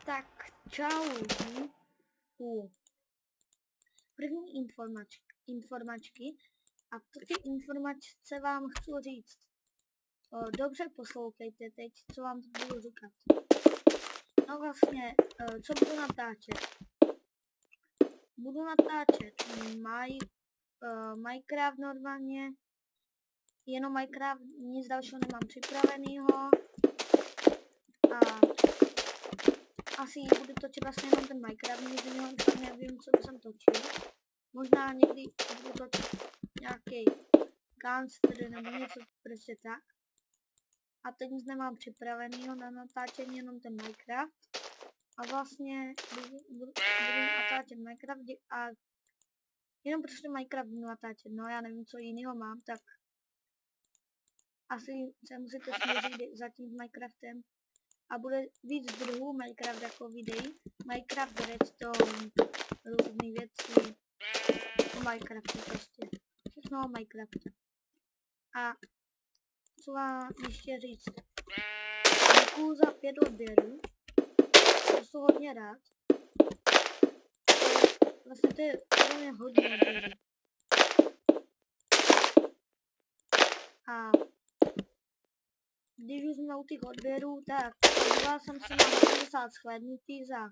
Tak čau u první informačky a to ty informačce vám chci říct. Dobře poslouchejte teď, co vám to budu říkat. No vlastně, co budu natáčet? Budu natáčet Minecraft normálně, jenom Minecraft, nic dalšího nemám připravenýho a asi budu točit vlastně jenom ten Minecraft, nikdy nevím, co jsem točil. Možná někdy budu točit nějaký Gunster nebo něco prostě tak. A teď nic nemám připravenýho na natáčení, jenom ten Minecraft. A vlastně budu natáčet Minecraft a jenom prostě Minecraft budu natáčet, no já nevím, co jiného mám, tak asi se musíte smířit za tím Minecraftem. A bude víc druhů Minecraft jako videí. Minecraft, Redstone, různé věci. O Minecraftu prostě. Všechno o Minecraftu. A co vám ještě říct? Děkuju za 5 odběrů. To jsou hodně rád. Vlastně to je pro mě hodně odběrů. A když už jsme u těch odběrů, tak díval jsem se na 80 shlédnutých za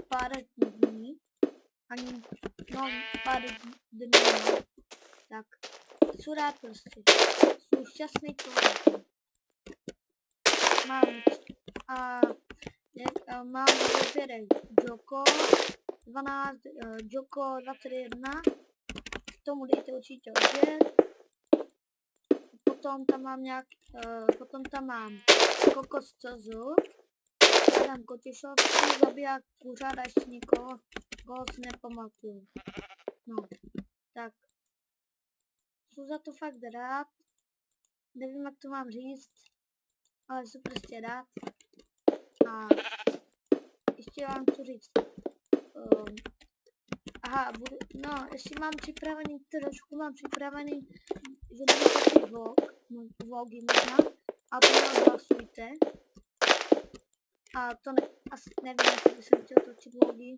pár dní, ani no pár dní, tak jsou rád prostě, jsou šťastný člověk. Mám v odběrech Joko 12, Joko 21, k tomu dejte určitě odběr. Potom tam mám Kokos Cozu, Adam Kotěšovský, zabiják kuřáda, ještě nikoho si nepamatuju. No, tak. Jsou za to fakt rád. Nevím, jak to mám říct, ale jsem prostě rád. A ještě vám chci říct. Ještě mám připravený, že budu točit vlogy možná, a to hlasujte. A to asi nevím, jestli jsem chtěl točit vlogy,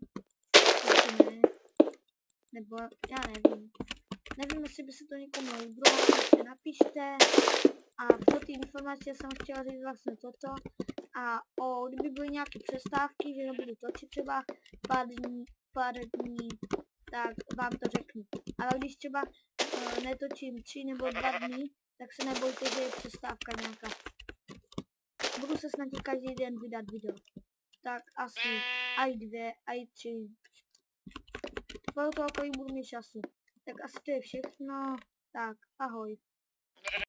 ne, nebo já nevím. Nevím, jestli by se to někomu líbilo, prostě napište. A pro ty informace jsem chtěla říct vlastně toto. A kdyby byly nějaké přestávky, že nebudu točit třeba pár dní, tak vám to řeknu. Ale když třeba netočím 3 nebo 2 dny, tak se nebojte, že je přestávka nějaká. Budu se snažit každý den vydat video. Tak asi aj 2, aj 3. Podle toho, kolik budu mít času. Tak asi to je všechno. Tak, ahoj.